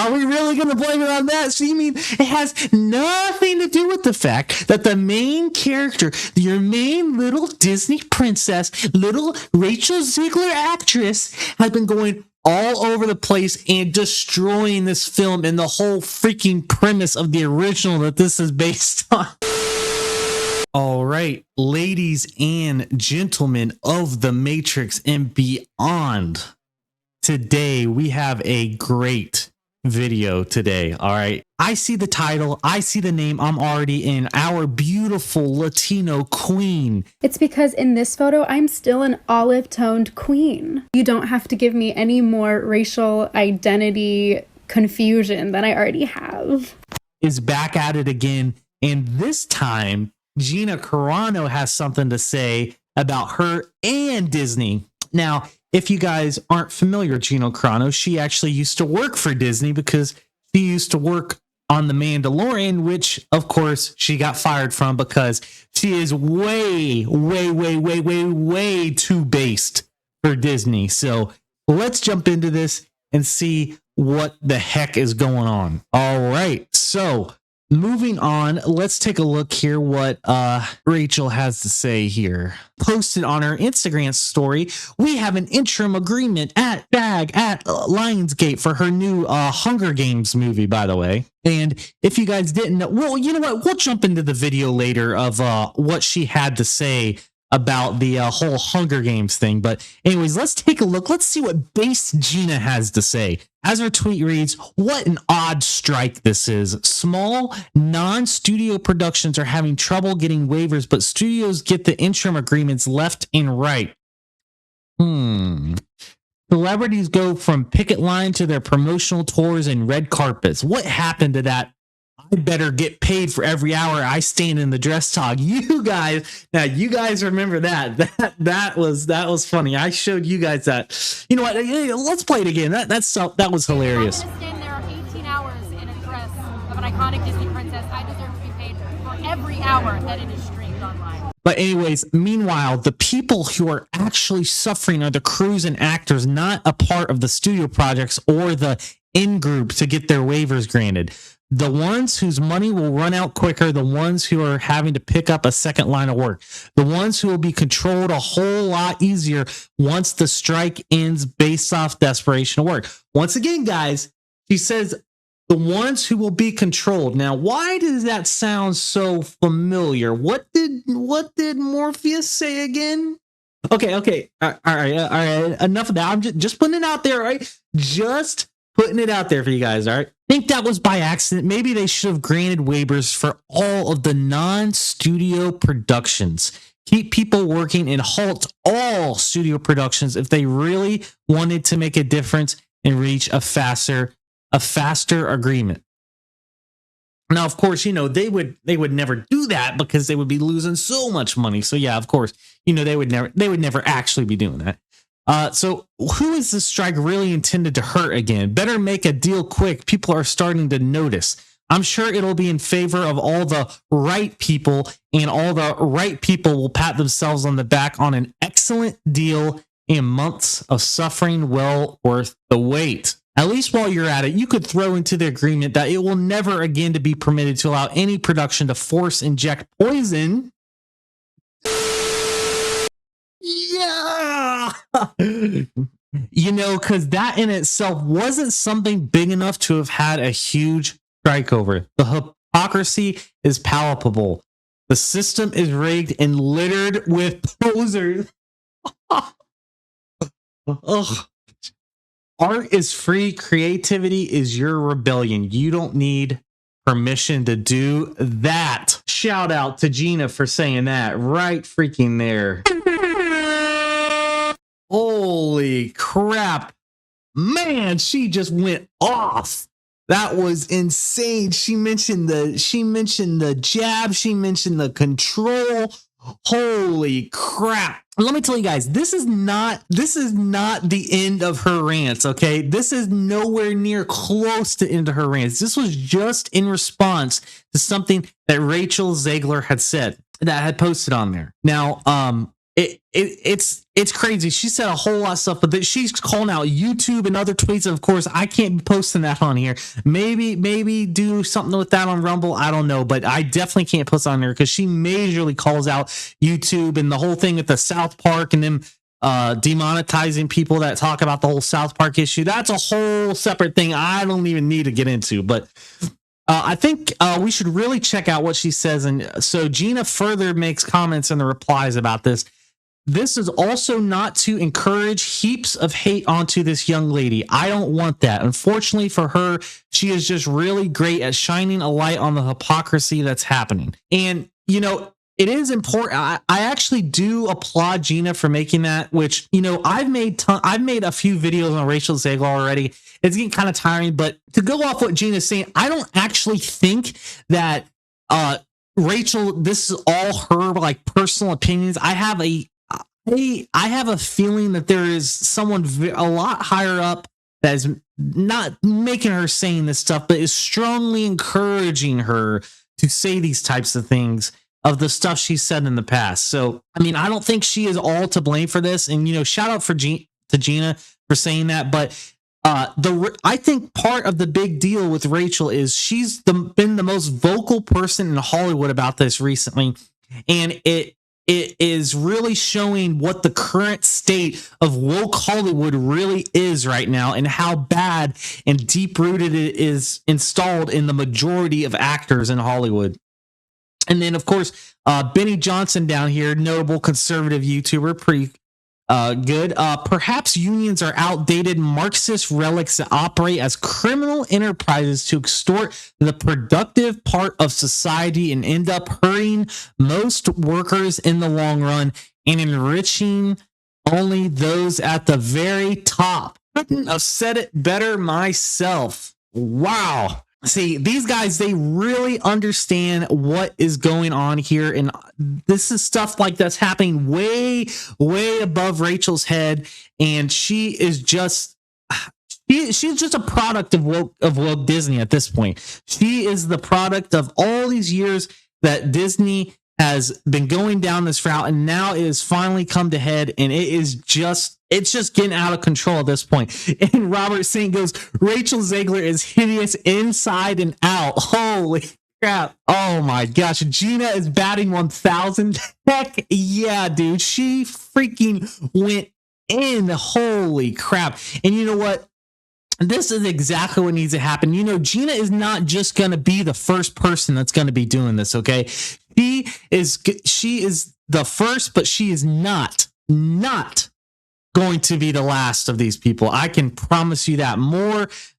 Are we really going to blame it on that? So you mean it has nothing to do with the fact that the main character, your main little Disney princess, little Rachel Zegler actress, has been going all over the place and destroying this film and the whole freaking premise of the original that this is based on. All right, ladies and gentlemen of the Matrix and beyond, today we have a great video today. All right, I see the title, I see the name, I'm already in. Our beautiful Latino queen. It's because in this photo, I'm still an olive-toned queen. You don't have to give me any more racial identity confusion than I already have. Is back at it again, and this time Gina Carano has something to say about her and Disney. Now, if you guys aren't familiar with Gina Carano, she actually used to work for Disney because she used to work on The Mandalorian, which, of course, she got fired from because she is way too based for Disney. So let's jump into this and see what the heck is going on. All right, so moving on, let's take a look here what Rachel has to say here. Posted on her Instagram story, we have an interim agreement at Lionsgate for her new Hunger Games movie, by the way. And if you guys didn't know, well, you know what? We'll jump into the video later of what she had to say about the whole Hunger Games thing. But anyways, let's take a look. Let's see what base Gina has to say. As her tweet reads, what an odd strike this is. Small, non-studio productions are having trouble getting waivers, but studios get the interim agreements left and right. Celebrities go from picket line to their promotional tours and red carpets. What happened to that? I better get paid for every hour I stand in the dress talk. You guys remember that was funny. I showed you guys that. You know what? Let's play it again. That was hilarious. I'm gonna stand there 18 hours in a dress of an iconic Disney princess. I deserve to be paid for every hour that it is streamed online. But anyways, meanwhile, the people who are actually suffering are the crews and actors, not a part of the studio projects or the in-group to get their waivers granted. The ones whose money will run out quicker, the ones who are having to pick up a second line of work, the ones who will be controlled a whole lot easier once the strike ends based off desperation of work. Once again, guys, she says the ones who will be controlled. Now, why does that sound so familiar? What did Morpheus say again? Okay. All right. Enough of that. I'm just putting it out there, all right? Just putting it out there for you guys, all right? I think that was by accident. Maybe they should have granted waivers for all of the non-studio productions. Keep people working and halt all studio productions if they really wanted to make a difference and reach a faster agreement. Now, of course, you know, they would never do that because they would be losing so much money. So yeah, of course, you know, they would never actually be doing that. So who is this strike really intended to hurt again? Better make a deal quick. People are starting to notice. I'm sure it'll be in favor of all the right people, and all the right people will pat themselves on the back on an excellent deal and months of suffering well worth the wait. At least while you're at it, you could throw into the agreement that it will never again to be permitted to allow any production to force inject poison. Yeah, you know, because that in itself wasn't something big enough to have had a huge strike over. The hypocrisy is palpable. The system is rigged and littered with posers. Ugh. Art is free. Creativity is your rebellion. You don't need permission to do that. Shout out to Gina for saying that right freaking there. Holy crap. Man, she just went off. That was insane. She mentioned the jab, she mentioned the control. Holy crap. Let me tell you guys, this is not the end of her rants, okay? This is nowhere near close to the end of her rants. This was just in response to something that Rachel Zegler had said, that had posted on there. Now, it's crazy. She said a whole lot of stuff, but she's calling out YouTube and other tweets. Of course, I can't be posting that on here. Maybe do something with that on Rumble. I don't know, but I definitely can't post on there because she majorly calls out YouTube and the whole thing with the South Park and them demonetizing people that talk about the whole South Park issue. That's a whole separate thing I don't even need to get into, but I think we should really check out what she says. And so Gina further makes comments in the replies about this. This is also not to encourage heaps of hate onto this young lady. I don't want that. Unfortunately for her, she is just really great at shining a light on the hypocrisy that's happening. And, you know, it is important. I actually do applaud Gina for making that, which, you know, I've made a few videos on Rachel Zegler already. It's getting kind of tiring, but to go off what Gina's saying, I don't actually think that Rachel, this is all her like personal opinions. I have a feeling that there is someone a lot higher up that is not making her saying this stuff, but is strongly encouraging her to say these types of things of the stuff she said in the past. So, I mean, I don't think she is all to blame for this. And, you know, shout out to Gina for saying that. But I think part of the big deal with Rachel is she's been the most vocal person in Hollywood about this recently. And it is really showing what the current state of woke Hollywood really is right now and how bad and deep rooted it is installed in the majority of actors in Hollywood. And then, of course, Benny Johnson down here, notable conservative YouTuber, pretty good. Perhaps unions are outdated Marxist relics that operate as criminal enterprises to extort the productive part of society and end up hurting most workers in the long run and enriching only those at the very top. Couldn't have said it better myself. Wow. See, these guys, they really understand what is going on here. And this is stuff like that's happening way, way above Rachel's head. And she is just, she's just a product of woke Disney at this point. She is the product of all these years that Disney has been going down this route, and now it has finally come to head, and it's just getting out of control at this point. And Robert Saint goes, Rachel Zegler is hideous inside and out. Holy crap. Oh my gosh. Gina is batting 1,000. Heck yeah, dude. She freaking went in. Holy crap. And you know what? This is exactly what needs to happen. You know, Gina is not just going to be the first person that's going to be doing this, okay? She is the first, but she is not going to be the last of these people. I can promise you that.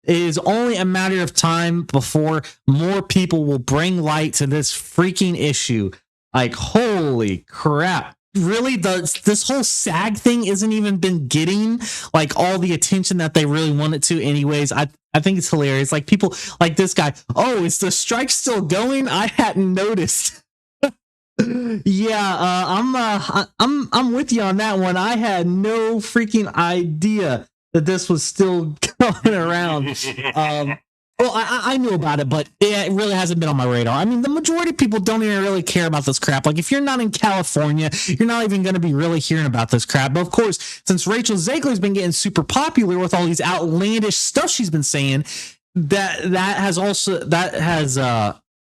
It is only a matter of time before more people will bring light to this freaking issue. Like, holy crap. Really, this whole SAG thing isn't even been getting like all the attention that they really want it to anyways. I think it's hilarious. Like, people like this guy, oh, is the strike still going? I hadn't noticed. Yeah, I'm with you on that one. I had no freaking idea that this was still going around. Well, I knew about it, but it really hasn't been on my radar. I mean, the majority of people don't even really care about this crap. Like, if you're not in California, you're not even going to be really hearing about this crap. But of course, since Rachel Zegler's been getting super popular with all these outlandish stuff she's been saying, that has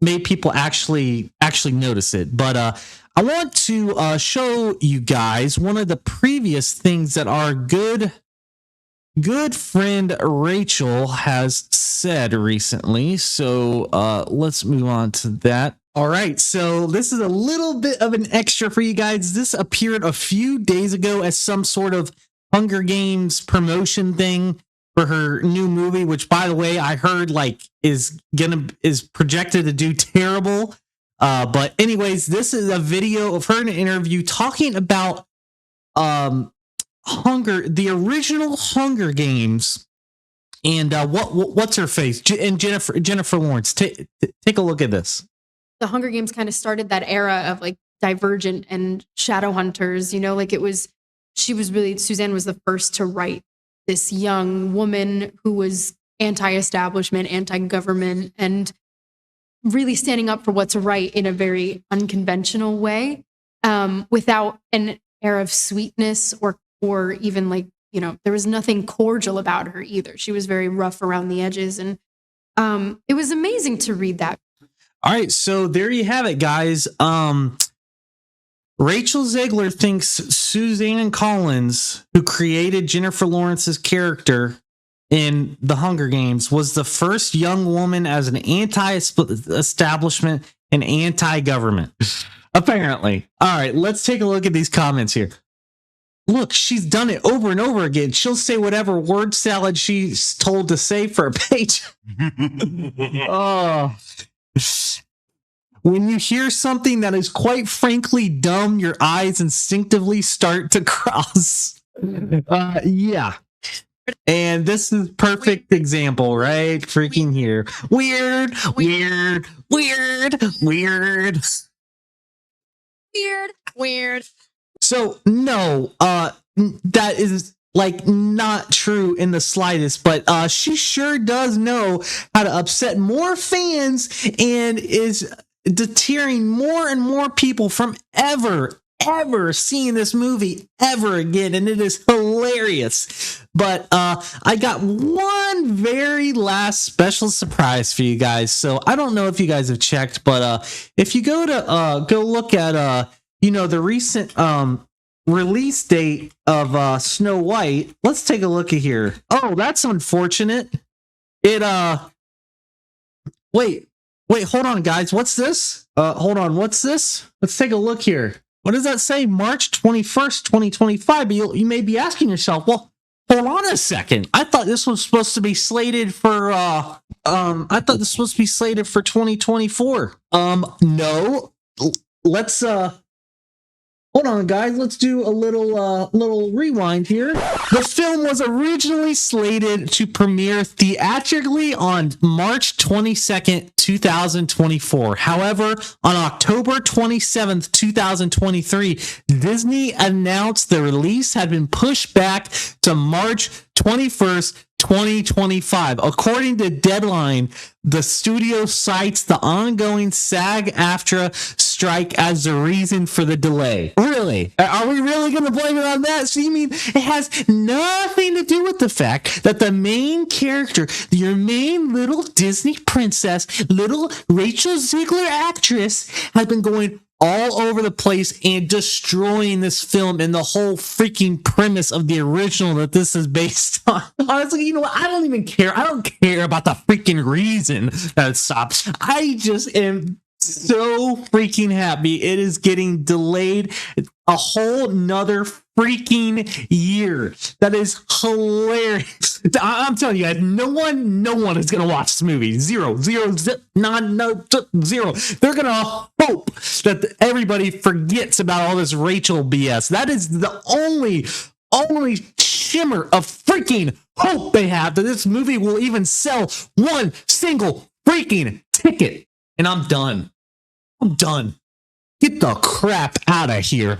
made people actually notice it. But I want to show you guys one of the previous things that our good friend Rachel has said recently. So let's move on to that. All right, so this is a little bit of an extra for you guys. This appeared a few days ago as some sort of Hunger Games promotion thing for her new movie, which, by the way, I heard like is projected to do terrible. But anyways, this is a video of her in an interview talking about the original Hunger Games, and what's her face, and Jennifer Lawrence. Take a look at this. The Hunger Games kind of started that era of like Divergent and Shadowhunters. You know, like Suzanne was the first to write this young woman who was anti-establishment, anti-government, and really standing up for what's right in a very unconventional way. And air of sweetness or even like, you know, there was nothing cordial about her either. She was very rough around the edges. And it was amazing to read that. All right, so there you have it, guys. Rachel Zegler thinks Suzanne Collins, who created Jennifer Lawrence's character in The Hunger Games, was the first young woman as an anti-establishment and anti-government. Apparently. All right, let's take a look at these comments here. Look, she's done it over and over again. She'll say whatever word salad she's told to say for a page. Oh. When you hear something that is quite frankly dumb, your eyes instinctively start to cross. Yeah. And this is perfect example, right? Freaking here. Weird. So no, that is like not true in the slightest, but she sure does know how to upset more fans and is deterring more and more people from ever seeing this movie ever again, and it is hilarious. But I got one very last special surprise for you guys. So I don't know if you guys have checked, but if you go look at you know, the recent release date of Snow White, let's take a look at here. Oh, that's unfortunate. It wait, hold on, guys. What's this? Hold on, what's this? Let's take a look here. What does that say? March 21st, 2025. But you may be asking yourself, well, hold on a second. I thought this was supposed to be slated for 2024. No. Let's hold on, guys. Let's do a little rewind here. The film was originally slated to premiere theatrically on March 22nd, 2024. However, on October 27th, 2023, Disney announced the release had been pushed back to March 21st, 2025. According to Deadline, the studio cites the ongoing SAG-AFTRA strike as the reason for the delay. Really? Are we really going to blame it on that? So you mean it has nothing to do with the fact that the main character, your main little Disney princess, little Rachel Zegler actress, has been going all over the place and destroying this film and the whole freaking premise of the original that this is based on. Honestly, you know what? I don't even care. I don't care about the freaking reason that it stops. I just am so freaking happy it is getting delayed a whole nother freaking year. That is hilarious. I'm telling you guys, no one is gonna watch this movie. Zero. They're gonna hope that everybody forgets about all this Rachel BS. That is the only shimmer of freaking hope they have that this movie will even sell one single freaking ticket. And I'm done. Get the crap out of here.